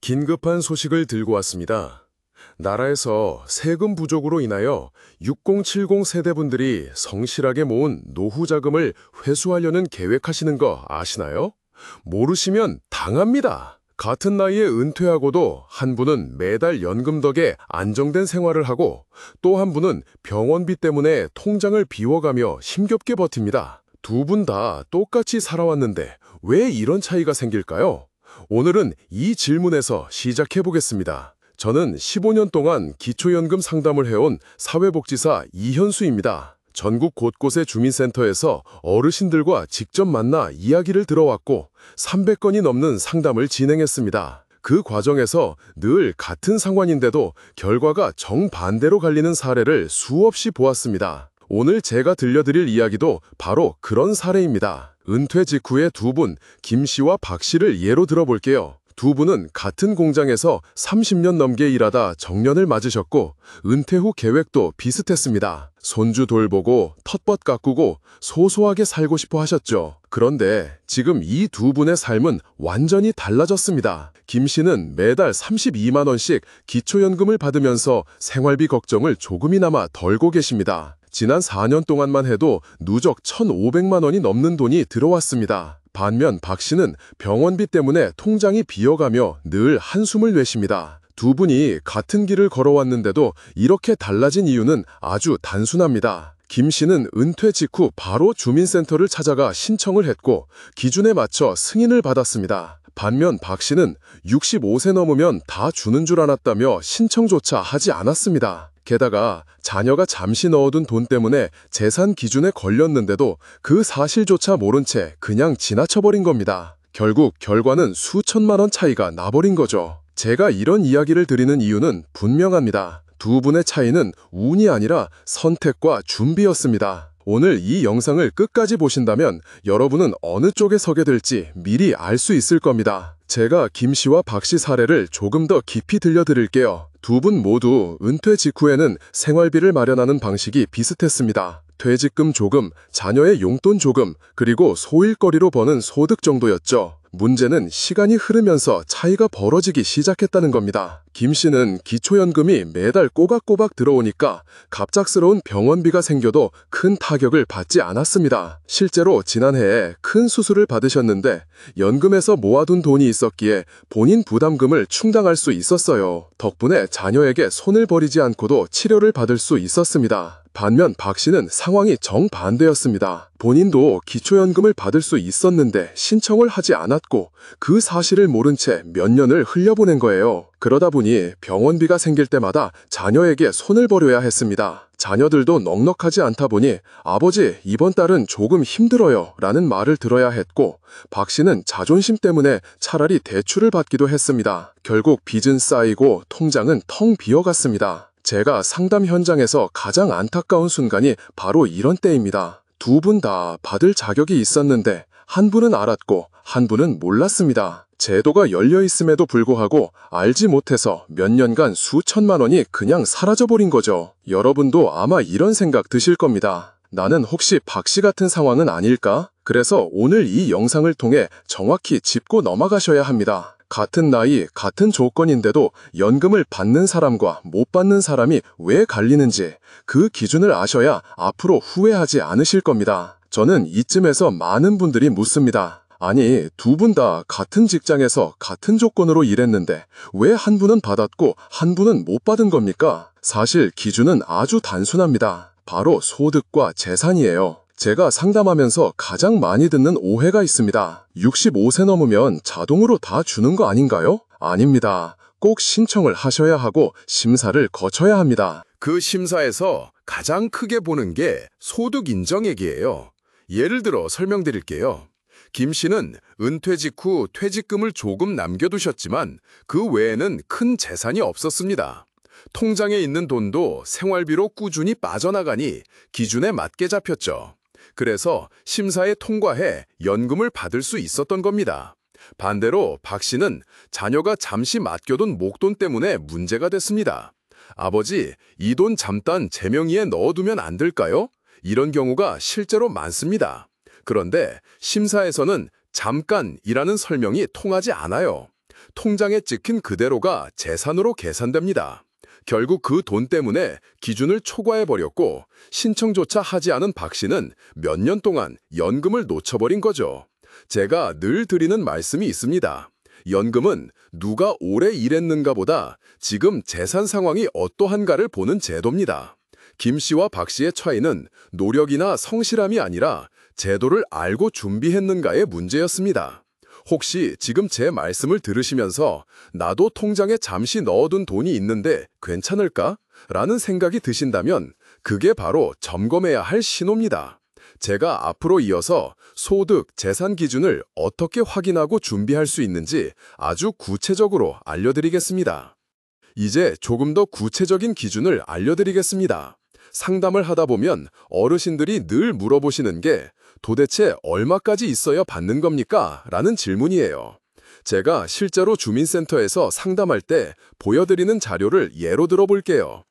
긴급한 소식을 들고 왔습니다. 나라에서 세금 부족으로 인하여 6070 세대분들이 성실하게 모은 노후 자금을 회수하려는 계획하시는 거 아시나요? 모르시면 당합니다. 같은 나이에 은퇴하고도 한 분은 매달 연금 덕에 안정된 생활을 하고 또 한 분은 병원비 때문에 통장을 비워가며 힘겹게 버팁니다. 두 분 다 똑같이 살아왔는데 왜 이런 차이가 생길까요? 오늘은 이 질문에서 시작해 보겠습니다. 저는 15년 동안 기초연금 상담을 해온 사회복지사 이현수입니다. 전국 곳곳의 주민센터에서 어르신들과 직접 만나 이야기를 들어왔고 300건이 넘는 상담을 진행했습니다. 그 과정에서 늘 같은 상황인데도 결과가 정반대로 갈리는 사례를 수없이 보았습니다. 오늘 제가 들려드릴 이야기도 바로 그런 사례입니다. 은퇴 직후의 두 분, 김 씨와 박 씨를 예로 들어볼게요. 두 분은 같은 공장에서 30년 넘게 일하다 정년을 맞으셨고 은퇴 후 계획도 비슷했습니다. 손주 돌보고 텃밭 가꾸고 소소하게 살고 싶어 하셨죠. 그런데 지금 이 두 분의 삶은 완전히 달라졌습니다. 김 씨는 매달 32만 원씩 기초연금을 받으면서 생활비 걱정을 조금이나마 덜고 계십니다. 지난 4년 동안만 해도 누적 1,500만 원이 넘는 돈이 들어왔습니다. 반면 박 씨는 병원비 때문에 통장이 비어가며 늘 한숨을 내쉽니다. 두 분이 같은 길을 걸어왔는데도 이렇게 달라진 이유는 아주 단순합니다. 김 씨는 은퇴 직후 바로 주민센터를 찾아가 신청을 했고 기준에 맞춰 승인을 받았습니다. 반면 박 씨는 65세 넘으면 다 주는 줄 알았다며 신청조차 하지 않았습니다. 게다가 자녀가 잠시 넣어둔 돈 때문에 재산 기준에 걸렸는데도 그 사실조차 모른 채 그냥 지나쳐버린 겁니다. 결국 결과는 수천만 원 차이가 나버린 거죠. 제가 이런 이야기를 드리는 이유는 분명합니다. 두 분의 차이는 운이 아니라 선택과 준비였습니다. 오늘 이 영상을 끝까지 보신다면 여러분은 어느 쪽에 서게 될지 미리 알 수 있을 겁니다. 제가 김 씨와 박 씨 사례를 조금 더 깊이 들려드릴게요. 두 분 모두 은퇴 직후에는 생활비를 마련하는 방식이 비슷했습니다. 퇴직금 조금, 자녀의 용돈 조금, 그리고 소일거리로 버는 소득 정도였죠. 문제는 시간이 흐르면서 차이가 벌어지기 시작했다는 겁니다. 김 씨는 기초연금이 매달 꼬박꼬박 들어오니까 갑작스러운 병원비가 생겨도 큰 타격을 받지 않았습니다. 실제로 지난해에 큰 수술을 받으셨는데 연금에서 모아둔 돈이 있었기에 본인 부담금을 충당할 수 있었어요. 덕분에 자녀에게 손을 버리지 않고도 치료를 받을 수 있었습니다. 반면 박 씨는 상황이 정반대였습니다. 본인도 기초연금을 받을 수 있었는데 신청을 하지 않았고 그 사실을 모른 채 몇 년을 흘려보낸 거예요. 그러다 보니 병원비가 생길 때마다 자녀에게 손을 벌여야 했습니다. 자녀들도 넉넉하지 않다 보니 아버지, 이번 달은 조금 힘들어요 라는 말을 들어야 했고 박 씨는 자존심 때문에 차라리 대출을 받기도 했습니다. 결국 빚은 쌓이고 통장은 텅 비어갔습니다. 제가 상담 현장에서 가장 안타까운 순간이 바로 이런 때입니다. 두 분 다 받을 자격이 있었는데 한 분은 알았고 한 분은 몰랐습니다. 제도가 열려 있음에도 불구하고 알지 못해서 몇 년간 수천만 원이 그냥 사라져버린 거죠. 여러분도 아마 이런 생각 드실 겁니다. 나는 혹시 박 씨 같은 상황은 아닐까? 그래서 오늘 이 영상을 통해 정확히 짚고 넘어가셔야 합니다. 같은 나이, 같은 조건인데도 연금을 받는 사람과 못 받는 사람이 왜 갈리는지 그 기준을 아셔야 앞으로 후회하지 않으실 겁니다. 저는 이쯤에서 많은 분들이 묻습니다. 아니, 두 분 다 같은 직장에서 같은 조건으로 일했는데 왜 한 분은 받았고 한 분은 못 받은 겁니까? 사실 기준은 아주 단순합니다. 바로 소득과 재산이에요. 제가 상담하면서 가장 많이 듣는 오해가 있습니다. 65세 넘으면 자동으로 다 주는 거 아닌가요? 아닙니다. 꼭 신청을 하셔야 하고 심사를 거쳐야 합니다. 그 심사에서 가장 크게 보는 게 소득 인정액이에요. 예를 들어 설명드릴게요. 김 씨는 은퇴 직후 퇴직금을 조금 남겨두셨지만 그 외에는 큰 재산이 없었습니다. 통장에 있는 돈도 생활비로 꾸준히 빠져나가니 기준에 맞게 잡혔죠. 그래서 심사에 통과해 연금을 받을 수 있었던 겁니다. 반대로 박 씨는 자녀가 잠시 맡겨둔 목돈 때문에 문제가 됐습니다. 아버지, 이 돈 잠깐 제 명의에 넣어두면 안 될까요? 이런 경우가 실제로 많습니다. 그런데 심사에서는 잠깐이라는 설명이 통하지 않아요. 통장에 찍힌 그대로가 재산으로 계산됩니다. 결국 그 돈 때문에 기준을 초과해버렸고 신청조차 하지 않은 박 씨는 몇 년 동안 연금을 놓쳐버린 거죠. 제가 늘 드리는 말씀이 있습니다. 연금은 누가 오래 일했는가 보다 지금 재산 상황이 어떠한가를 보는 제도입니다. 김 씨와 박 씨의 차이는 노력이나 성실함이 아니라 제도를 알고 준비했는가의 문제였습니다. 혹시 지금 제 말씀을 들으시면서 나도 통장에 잠시 넣어둔 돈이 있는데 괜찮을까? 라는 생각이 드신다면 그게 바로 점검해야 할 신호입니다. 제가 앞으로 이어서 소득, 재산 기준을 어떻게 확인하고 준비할 수 있는지 아주 구체적으로 알려드리겠습니다. 이제 조금 더 구체적인 기준을 알려드리겠습니다. 상담을 하다 보면 어르신들이 늘 물어보시는 게 도대체 얼마까지 있어야 받는 겁니까? 라는 질문이에요. 제가 실제로 주민센터에서 상담할 때 보여드리는 자료를 예로 들어볼게요.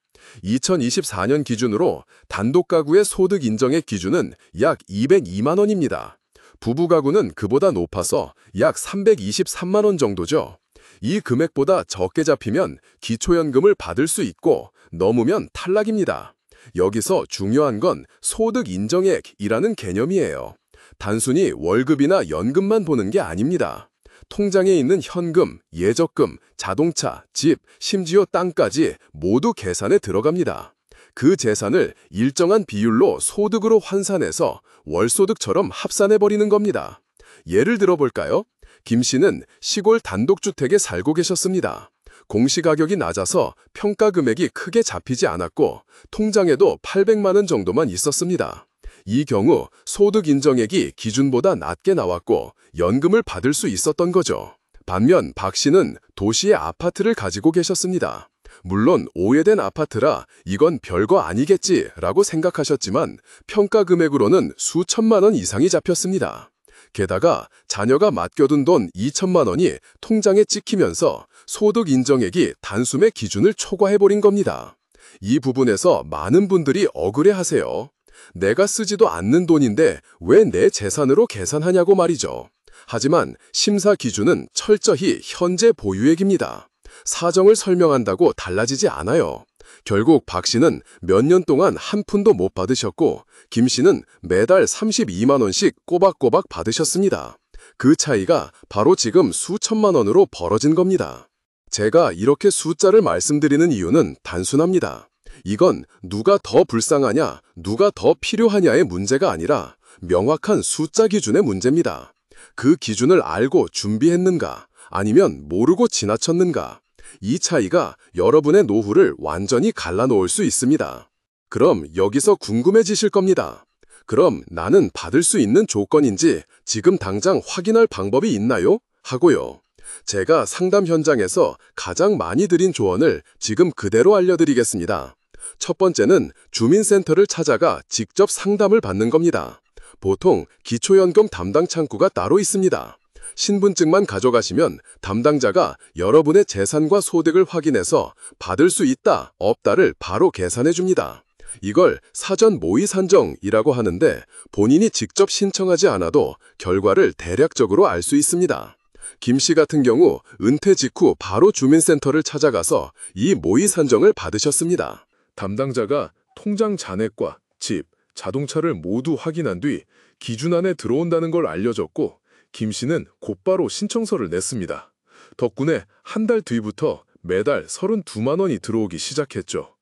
2024년 기준으로 단독 가구의 소득 인정의 기준은 약 202만 원입니다. 부부 가구는 그보다 높아서 약 323만 원 정도죠. 이 금액보다 적게 잡히면 기초연금을 받을 수 있고 넘으면 탈락입니다. 여기서 중요한 건 소득 인정액이라는 개념이에요. 단순히 월급이나 연금만 보는 게 아닙니다. 통장에 있는 현금, 예적금, 자동차, 집, 심지어 땅까지 모두 계산에 들어갑니다. 그 재산을 일정한 비율로 소득으로 환산해서 월소득처럼 합산해버리는 겁니다. 예를 들어볼까요? 김 씨는 시골 단독주택에 살고 계셨습니다. 공시가격이 낮아서 평가 금액이 크게 잡히지 않았고 통장에도 800만 원 정도만 있었습니다. 이 경우 소득 인정액이 기준보다 낮게 나왔고 연금을 받을 수 있었던 거죠. 반면 박 씨는 도시의 아파트를 가지고 계셨습니다. 물론 오해된 아파트라 이건 별거 아니겠지라고 생각하셨지만 평가 금액으로는 수천만 원 이상이 잡혔습니다. 게다가 자녀가 맡겨둔 돈 2천만 원이 통장에 찍히면서 소득 인정액이 단숨에 기준을 초과해버린 겁니다. 이 부분에서 많은 분들이 억울해하세요. 내가 쓰지도 않는 돈인데 왜 내 재산으로 계산하냐고 말이죠. 하지만 심사 기준은 철저히 현재 보유액입니다. 사정을 설명한다고 달라지지 않아요. 결국 박 씨는 몇 년 동안 한 푼도 못 받으셨고 김 씨는 매달 32만 원씩 꼬박꼬박 받으셨습니다. 그 차이가 바로 지금 수천만 원으로 벌어진 겁니다. 제가 이렇게 숫자를 말씀드리는 이유는 단순합니다. 이건 누가 더 불쌍하냐, 누가 더 필요하냐의 문제가 아니라 명확한 숫자 기준의 문제입니다. 그 기준을 알고 준비했는가, 아니면 모르고 지나쳤는가, 이 차이가 여러분의 노후를 완전히 갈라놓을 수 있습니다. 그럼 여기서 궁금해지실 겁니다. 그럼 나는 받을 수 있는 조건인지 지금 당장 확인할 방법이 있나요? 하고요. 제가 상담 현장에서 가장 많이 드린 조언을 지금 그대로 알려드리겠습니다. 첫 번째는 주민센터를 찾아가 직접 상담을 받는 겁니다. 보통 기초연금 담당 창구가 따로 있습니다. 신분증만 가져가시면 담당자가 여러분의 재산과 소득을 확인해서 받을 수 있다, 없다를 바로 계산해 줍니다. 이걸 사전 모의 산정이라고 하는데 본인이 직접 신청하지 않아도 결과를 대략적으로 알 수 있습니다. 김 씨 같은 경우 은퇴 직후 바로 주민센터를 찾아가서 이 모의 산정을 받으셨습니다. 담당자가 통장 잔액과 집, 자동차를 모두 확인한 뒤 기준 안에 들어온다는 걸 알려줬고 김 씨는 곧바로 신청서를 냈습니다. 덕분에 한 달 뒤부터 매달 32만 원이 들어오기 시작했죠.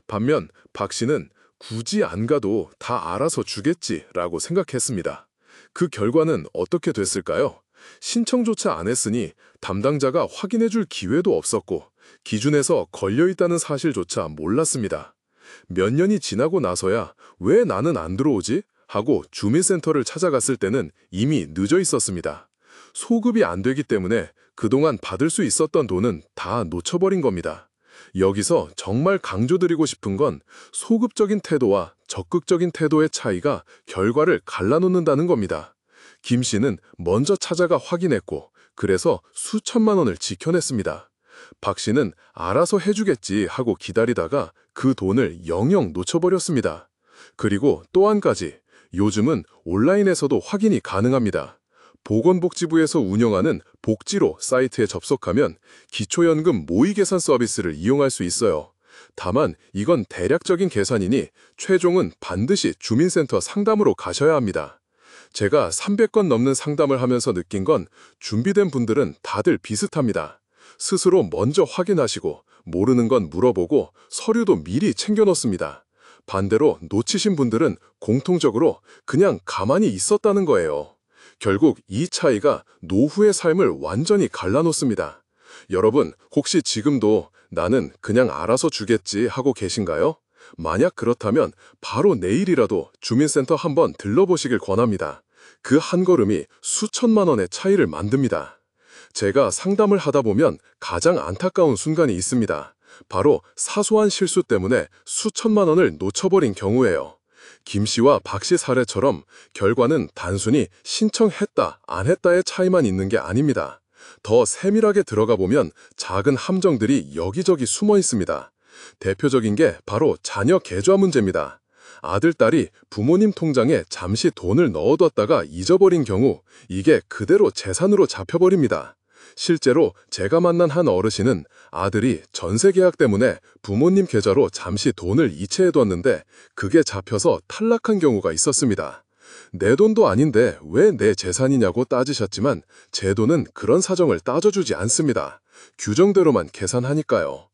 반면 박 씨는 굳이 안 가도 다 알아서 주겠지라고 생각했습니다. 그 결과는 어떻게 됐을까요? 신청조차 안 했으니 담당자가 확인해줄 기회도 없었고 기준에서 걸려있다는 사실조차 몰랐습니다. 몇 년이 지나고 나서야 왜 나는 안 들어오지? 하고 주민센터를 찾아갔을 때는 이미 늦어 있었습니다. 소급이 안 되기 때문에 그동안 받을 수 있었던 돈은 다 놓쳐버린 겁니다. 여기서 정말 강조드리고 싶은 건 소급적인 태도와 적극적인 태도의 차이가 결과를 갈라놓는다는 겁니다. 김 씨는 먼저 찾아가 확인했고 그래서 수천만 원을 지켜냈습니다. 박 씨는 알아서 해주겠지 하고 기다리다가 그 돈을 영영 놓쳐버렸습니다. 그리고 또 한 가지, 요즘은 온라인에서도 확인이 가능합니다. 보건복지부에서 운영하는 복지로 사이트에 접속하면 기초연금 모의 계산 서비스를 이용할 수 있어요. 다만 이건 대략적인 계산이니 최종은 반드시 주민센터 상담으로 가셔야 합니다. 제가 300건 넘는 상담을 하면서 느낀 건 준비된 분들은 다들 비슷합니다. 스스로 먼저 확인하시고 모르는 건 물어보고 서류도 미리 챙겨놓습니다. 반대로 놓치신 분들은 공통적으로 그냥 가만히 있었다는 거예요. 결국 이 차이가 노후의 삶을 완전히 갈라놓습니다. 여러분, 혹시 지금도 나는 그냥 알아서 주겠지 하고 계신가요? 만약 그렇다면 바로 내일이라도 주민센터 한번 들러보시길 권합니다. 그 한 걸음이 수천만 원의 차이를 만듭니다. 제가 상담을 하다 보면 가장 안타까운 순간이 있습니다. 바로 사소한 실수 때문에 수천만 원을 놓쳐버린 경우예요. 김 씨와 박 씨 사례처럼 결과는 단순히 신청했다, 안 했다의 차이만 있는 게 아닙니다. 더 세밀하게 들어가 보면 작은 함정들이 여기저기 숨어 있습니다. 대표적인 게 바로 자녀 계좌 문제입니다. 아들, 딸이 부모님 통장에 잠시 돈을 넣어뒀다가 잊어버린 경우 이게 그대로 재산으로 잡혀버립니다. 실제로 제가 만난 한 어르신은 아들이 전세 계약 때문에 부모님 계좌로 잠시 돈을 이체해뒀는데 그게 잡혀서 탈락한 경우가 있었습니다. 내 돈도 아닌데 왜 내 재산이냐고 따지셨지만 제도는 그런 사정을 따져주지 않습니다. 규정대로만 계산하니까요.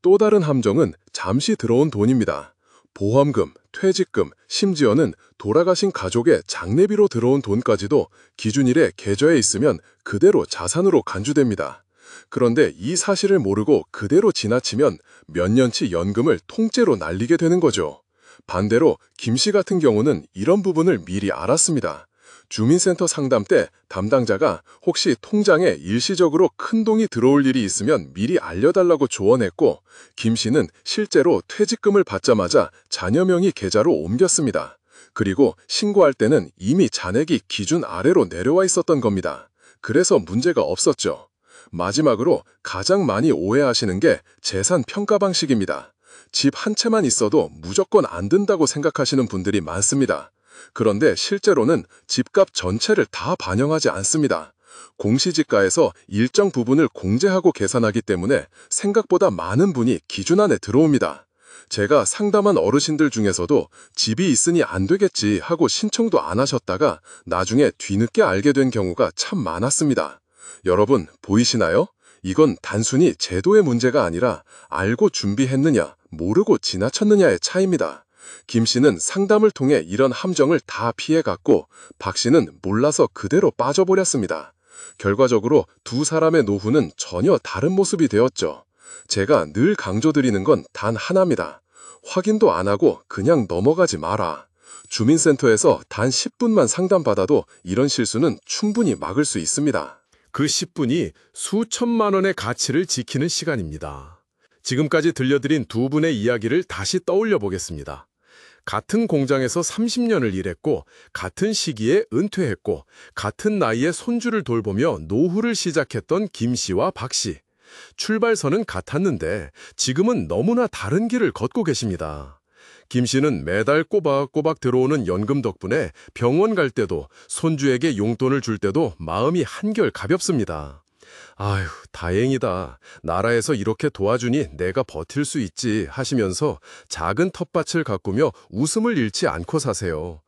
또 다른 함정은 잠시 들어온 돈입니다. 보험금, 퇴직금, 심지어는 돌아가신 가족의 장례비로 들어온 돈까지도 기준일에 계좌에 있으면 그대로 자산으로 간주됩니다. 그런데 이 사실을 모르고 그대로 지나치면 몇 년치 연금을 통째로 날리게 되는 거죠. 반대로 김 씨 같은 경우는 이런 부분을 미리 알았습니다. 주민센터 상담 때 담당자가 혹시 통장에 일시적으로 큰 돈이 들어올 일이 있으면 미리 알려달라고 조언했고, 김 씨는 실제로 퇴직금을 받자마자 자녀 명의 계좌로 옮겼습니다. 그리고 신고할 때는 이미 잔액이 기준 아래로 내려와 있었던 겁니다. 그래서 문제가 없었죠. 마지막으로 가장 많이 오해하시는 게 재산 평가 방식입니다. 집 한 채만 있어도 무조건 안 된다고 생각하시는 분들이 많습니다. 그런데 실제로는 집값 전체를 다 반영하지 않습니다. 공시지가에서 일정 부분을 공제하고 계산하기 때문에 생각보다 많은 분이 기준 안에 들어옵니다. 제가 상담한 어르신들 중에서도 집이 있으니 안 되겠지 하고 신청도 안 하셨다가 나중에 뒤늦게 알게 된 경우가 참 많았습니다. 여러분, 보이시나요? 이건 단순히 제도의 문제가 아니라 알고 준비했느냐, 모르고 지나쳤느냐의 차이입니다. 김 씨는 상담을 통해 이런 함정을 다 피해갔고 박 씨는 몰라서 그대로 빠져버렸습니다. 결과적으로 두 사람의 노후는 전혀 다른 모습이 되었죠. 제가 늘 강조드리는 건 단 하나입니다. 확인도 안 하고 그냥 넘어가지 마라. 주민센터에서 단 10분만 상담받아도 이런 실수는 충분히 막을 수 있습니다. 그 10분이 수천만 원의 가치를 지키는 시간입니다. 지금까지 들려드린 두 분의 이야기를 다시 떠올려 보겠습니다. 같은 공장에서 30년을 일했고 같은 시기에 은퇴했고 같은 나이에 손주를 돌보며 노후를 시작했던 김 씨와 박 씨. 출발선은 같았는데 지금은 너무나 다른 길을 걷고 계십니다. 김 씨는 매달 꼬박꼬박 들어오는 연금 덕분에 병원 갈 때도 손주에게 용돈을 줄 때도 마음이 한결 가볍습니다. 아휴, 다행이다. 나라에서 이렇게 도와주니 내가 버틸 수 있지 하시면서 작은 텃밭을 가꾸며 웃음을 잃지 않고 사세요.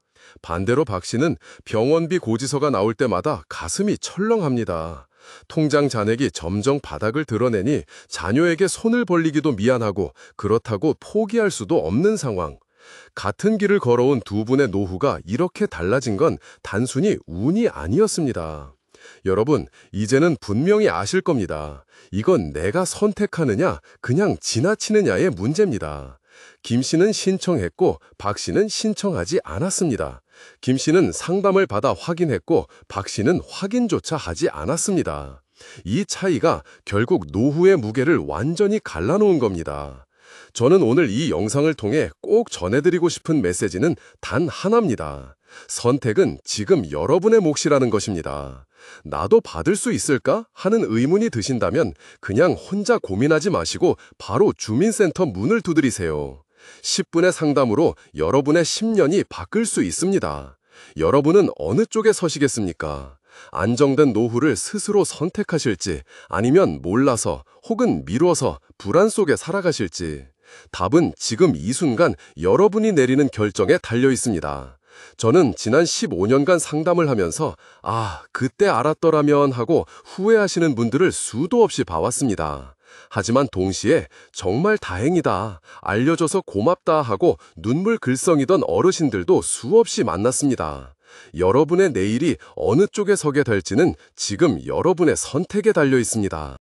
반대로 박 씨는 병원비 고지서가 나올 때마다 가슴이 철렁합니다. 통장 잔액이 점점 바닥을 드러내니 자녀에게 손을 벌리기도 미안하고 그렇다고 포기할 수도 없는 상황. 같은 길을 걸어온 두 분의 노후가 이렇게 달라진 건 단순히 운이 아니었습니다. 여러분, 이제는 분명히 아실 겁니다. 이건 내가 선택하느냐, 그냥 지나치느냐의 문제입니다. 김 씨는 신청했고 박 씨는 신청하지 않았습니다. 김 씨는 상담을 받아 확인했고 박 씨는 확인조차 하지 않았습니다. 이 차이가 결국 노후의 무게를 완전히 갈라놓은 겁니다. 저는 오늘 이 영상을 통해 꼭 전해드리고 싶은 메시지는 단 하나입니다. 선택은 지금 여러분의 몫이라는 것입니다. 나도 받을 수 있을까? 하는 의문이 드신다면 그냥 혼자 고민하지 마시고 바로 주민센터 문을 두드리세요. 10분의 상담으로 여러분의 10년이 바뀔 수 있습니다. 여러분은 어느 쪽에 서시겠습니까? 안정된 노후를 스스로 선택하실지 아니면 몰라서 혹은 미뤄서 불안 속에 살아가실지 답은 지금 이 순간 여러분이 내리는 결정에 달려 있습니다. 저는 지난 15년간 상담을 하면서 그때 알았더라면 하고 후회하시는 분들을 수도 없이 봐왔습니다. 하지만 동시에 정말 다행이다, 알려줘서 고맙다 하고 눈물 글썽이던 어르신들도 수없이 만났습니다. 여러분의 내일이 어느 쪽에 서게 될지는 지금 여러분의 선택에 달려 있습니다.